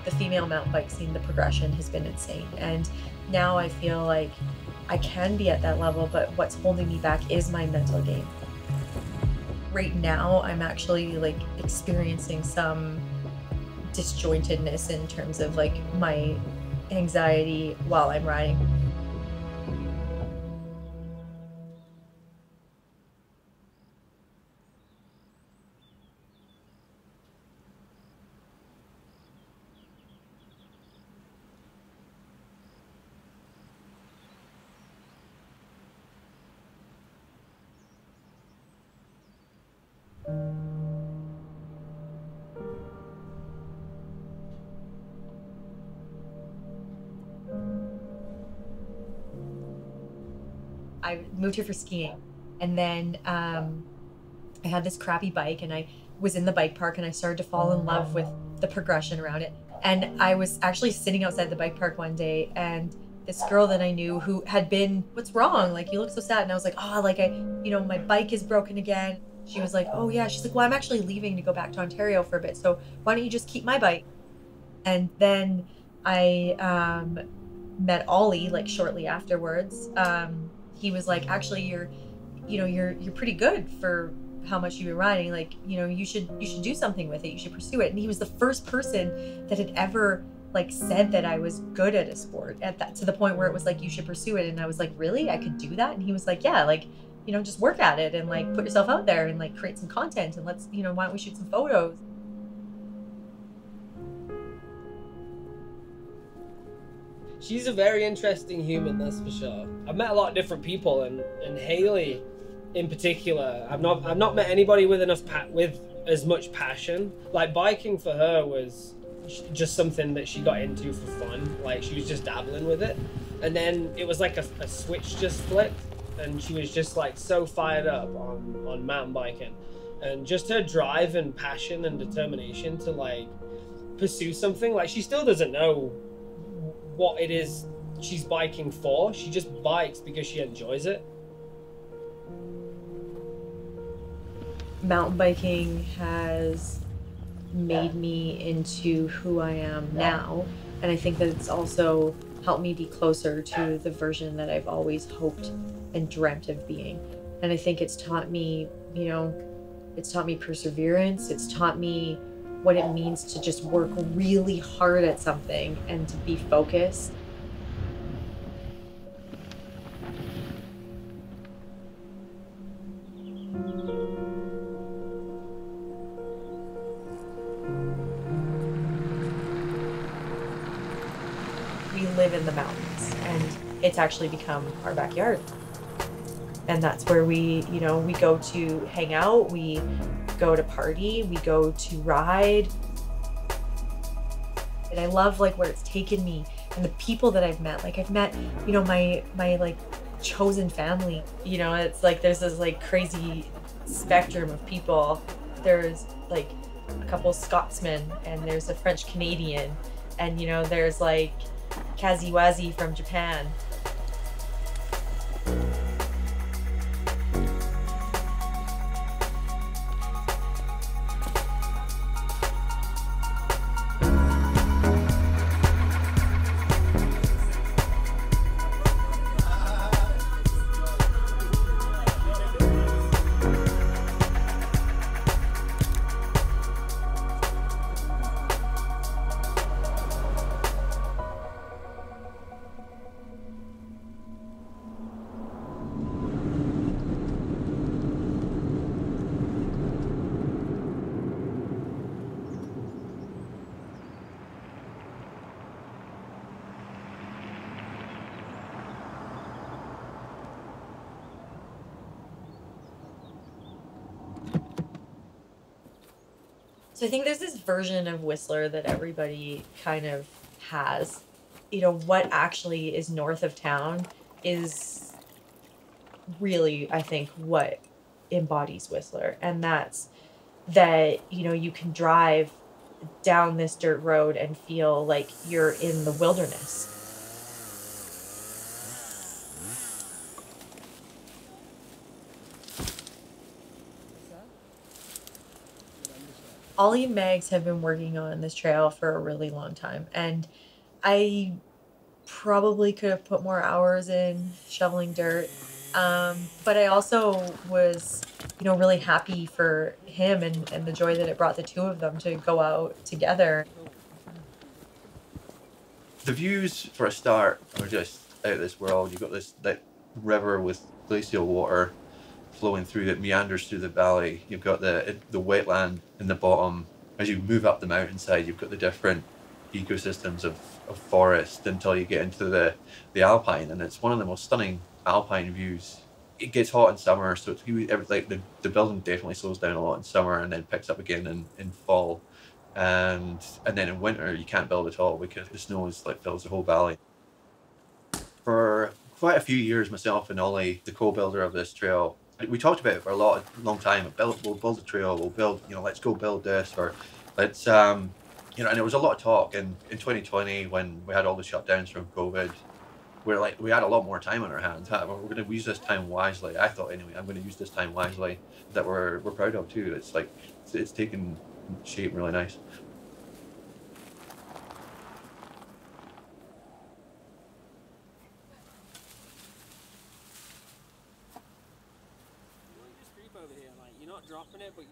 the female mountain bike scene, the progression has been insane. And now I feel like I can be at that level, but what's holding me back is my mental game. Right now, I'm actually like experiencing some disjointedness in terms of like my anxiety while I'm riding. I moved here for skiing, and then I had this crappy bike, and I was in the bike park, and I started to fall in love with the progression around it. And I was actually sitting outside the bike park one day, and this girl that I knew who had been, "What's wrong? Like, you look so sad." And I was like, "Oh, like my bike is broken again." She was like, "Oh yeah." She's like, "Well, I'm actually leaving to go back to Ontario for a bit, so why don't you just keep my bike?" And then I met Ollie like shortly afterwards. He was like, "Actually, you're pretty good for how much you've been riding. Like, you should do something with it. You should pursue it." And he was the first person that had ever like said that I was good at a sport at that, to the point where it was like, "You should pursue it." And I was like, "Really? I could do that?" And he was like, "Yeah, like, just work at it and like put yourself out there and like create some content, and let's, why don't we shoot some photos?" She's a very interesting human, that's for sure. I've met a lot of different people, and Hailey, in particular, I've not met anybody with with as much passion. Like, biking for her was just something that she got into for fun. Like, she was just dabbling with it, and then it was like a switch just flipped, and she was just like so fired up on mountain biking, and just her drive and passion and determination to like pursue something. Like, she still doesn't know what it is she's biking for. She just bikes because she enjoys it. Mountain biking has made me into who I am now, and I think that it's also helped me be closer to the version that I've always hoped and dreamt of being. And I think it's taught me, it's taught me perseverance. It's taught me what it means to just work really hard at something and to be focused. We live in the mountains, and it's actually become our backyard. And that's where we go to hang out, we go to party, we go to ride. And I love like where it's taken me and the people that I've met. Like, I've met, my like chosen family. It's like there's this like crazy spectrum of people. There's like a couple Scotsmen, and there's a French Canadian, and there's like Kaziwazi from Japan. So I think there's this version of Whistler that everybody kind of has. What actually is north of town is really, I think, what embodies Whistler. And that's that, you can drive down this dirt road and feel like you're in the wilderness. Ollie and Megs have been working on this trail for a really long time, and I probably could have put more hours in shoveling dirt. But I also was, really happy for him and the joy that it brought the two of them to go out together. The views for a start are just out of this world. You've got that river with glacial water flowing through that meanders through the valley. You've got the wetland in the bottom. As you move up the mountainside, you've got the different ecosystems of forest until you get into the alpine, and it's one of the most stunning alpine views. It gets hot in summer, so it's like the building definitely slows down a lot in summer and then picks up again in fall. And then in winter you can't build at all because the snow fills the whole valley. For quite a few years, myself and Ollie, the co-builder of this trail, we talked about it for a long time. We'll build a trail, we'll build, let's go build this, or let's and there was a lot of talk. And in 2020, when we had all the shutdowns from COVID, we had a lot more time on our hands. We're going to use this time wisely. I thought anyway, I'm going to use this time wisely, that we're proud of too. It's taken shape really nice.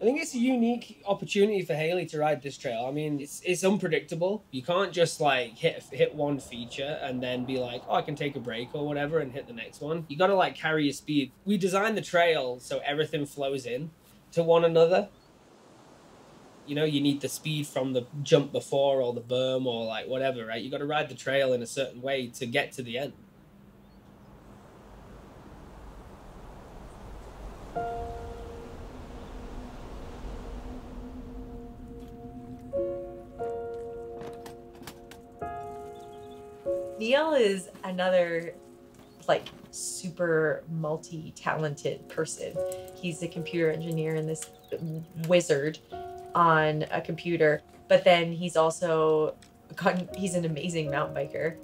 I think it's a unique opportunity for Hailey to ride this trail. I mean, it's unpredictable. You can't just hit one feature and then be like, oh, I can take a break or whatever and hit the next one. You gotta carry your speed. We designed the trail so everything flows in to one another. You need the speed from the jump before or the berm or whatever, right? You gotta ride the trail in a certain way to get to the end. Neil is another super multi-talented person. He's a computer engineer and this wizard on a computer, but then he's also he's an amazing mountain biker.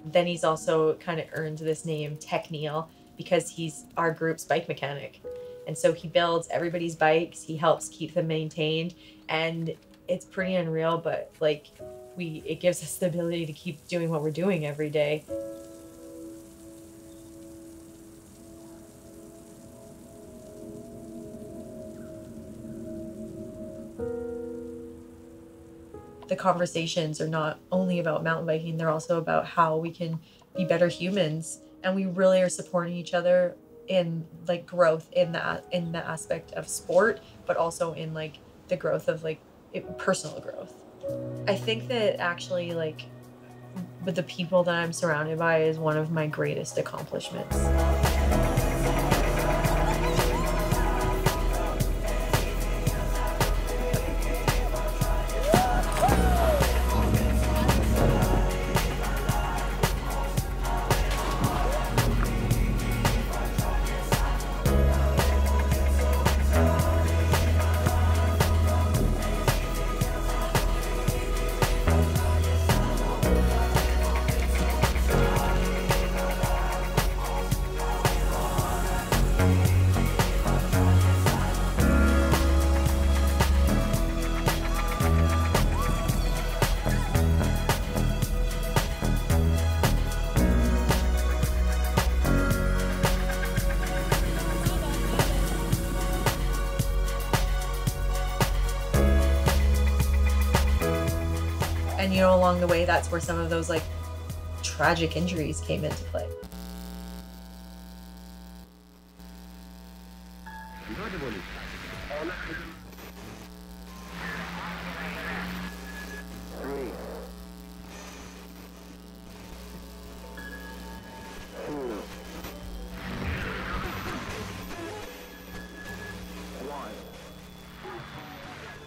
Then he's also kind of earned this name Tech Neil because he's our group's bike mechanic, and so he builds everybody's bikes, he helps keep them maintained, and it's pretty unreal, but it gives us the ability to keep doing what we're doing every day. The conversations are not only about mountain biking, they're also about how we can be better humans, and we really are supporting each other in growth in the aspect of sport, but also in the growth of personal growth. I think that actually with the people that I'm surrounded by is one of my greatest accomplishments. And along the way, that's where some of those tragic injuries came into play.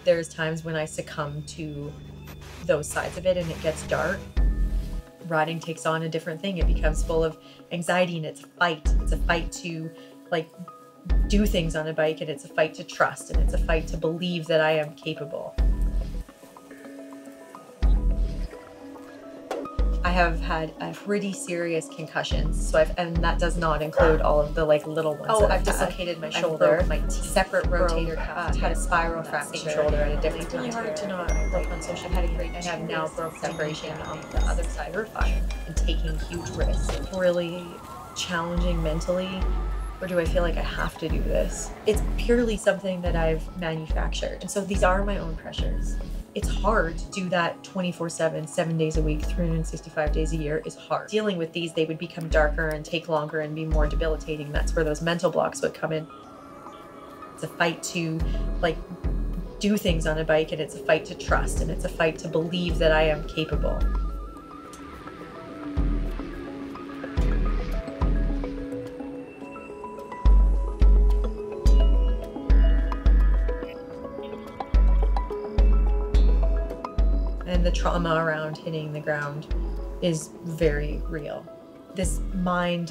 There's times when I succumb to those sides of it and it gets dark. Riding takes on a different thing. It becomes full of anxiety, and it's a fight. It's a fight to do things on a bike, and it's a fight to trust, and it's a fight to believe that I am capable. I have had a pretty serious concussions, so and that does not include all of the like little ones. Oh, I've dislocated my shoulder, my separate rotator cuff, had a spiral fracture, shoulder at a different. It's really hard to not work on social. I have now broke separation on the other side. We're fine and taking huge risks. Really challenging mentally. Or do I feel like I have to do this? It's purely something that I've manufactured. And so these are my own pressures. It's hard to do that 24/7, 7 days a week, 365 days a year is hard. Dealing with these, they would become darker and take longer and be more debilitating. That's where those mental blocks would come in. It's a fight to like do things on a bike, and it's a fight to trust, and it's a fight to believe that I am capable. And the trauma around hitting the ground is very real. This mind-body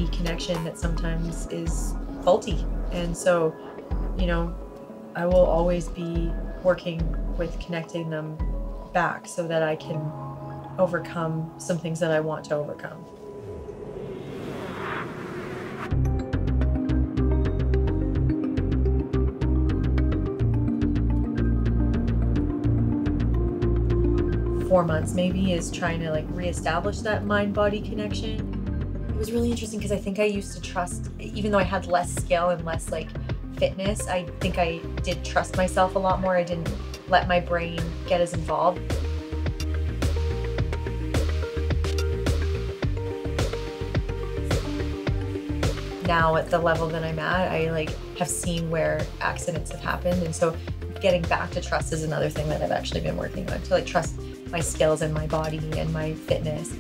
connection that sometimes is faulty. And so, you know, I will always be working with connecting them back so that I can overcome some things that I want to overcome. Four months maybe is trying to like reestablish that mind-body connection. It was really interesting because I think I used to trust, even though I had less skill and less like fitness, I think I did trust myself a lot more. I didn't let my brain get as involved. Now at the level that I'm at, I like have seen where accidents have happened, and so getting back to trust is another thing that I've actually been working on, to like trust my skills and my body and my fitness.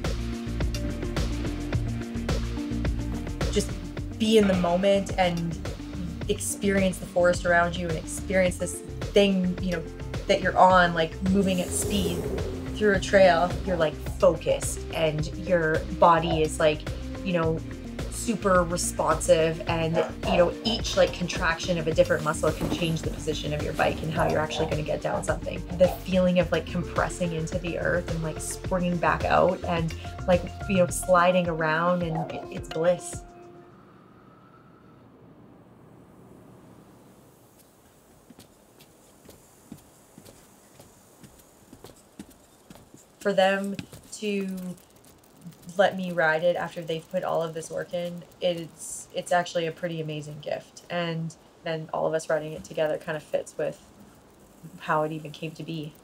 Just be in the moment and experience the forest around you and experience this thing, you know, that you're on, like moving at speed through a trail. You're like focused and your body is like, you know, super responsive, and you know, each like contraction of a different muscle can change the position of your bike and how you're actually going to get down something. The feeling of like compressing into the earth and like springing back out and like, you know, sliding around, and it's bliss. For them to let me ride it after they've put all of this work in, it's actually a pretty amazing gift. And then all of us riding it together kind of fits with how it even came to be.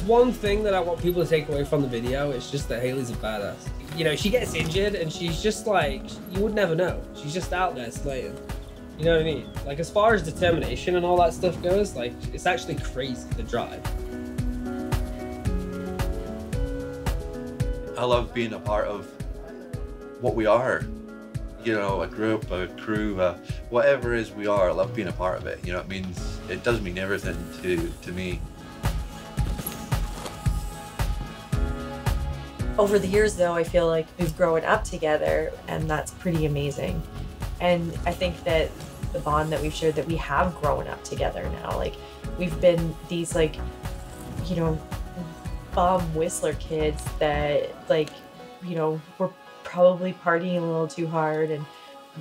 one thing that I want people to take away from the video, it's just that Hailey's a badass. You know, she gets injured and she's just like, you would never know. She's just out there slaying. You know what I mean? Like, as far as determination and all that stuff goes, like, it's actually crazy, the drive. I love being a part of what we are. You know, a group, a crew, whatever it is we are, I love being a part of it. You know, it does mean everything to me. Over the years, though, I feel like we've grown up together, and that's pretty amazing. And I think that the bond that we've shared, that we have grown up together now. Like, we've been these, like, you know, bum whistler kids that, like, you know, were probably partying a little too hard and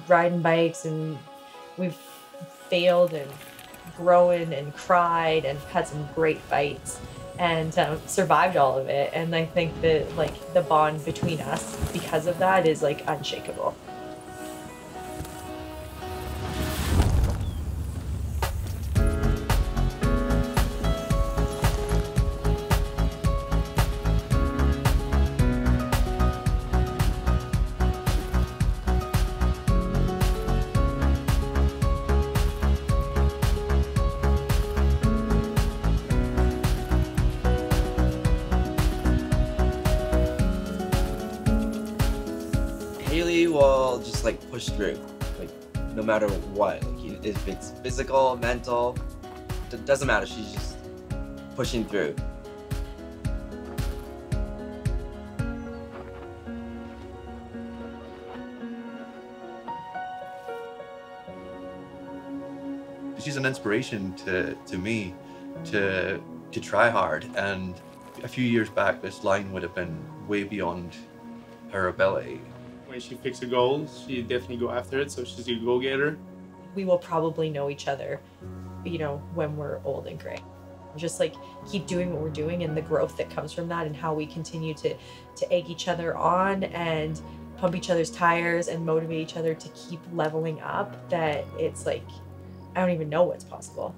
riding bikes, and we've failed and grown and cried and had some great fights and survived all of it. And I think that, like, the bond between us because of that is, like, unshakable. Hailey will just like push through, like no matter what. Like, if it's physical, mental, it doesn't matter. She's just pushing through. She's an inspiration to me to try hard. And a few years back, this line would have been way beyond her ability. When she picks a goal, she definitely go after it, so she's a go-getter. We will probably know each other, you know, when we're old and gray. Just like keep doing what we're doing, and the growth that comes from that, and how we continue to egg each other on and pump each other's tires and motivate each other to keep leveling up, that it's like, I don't even know what's possible.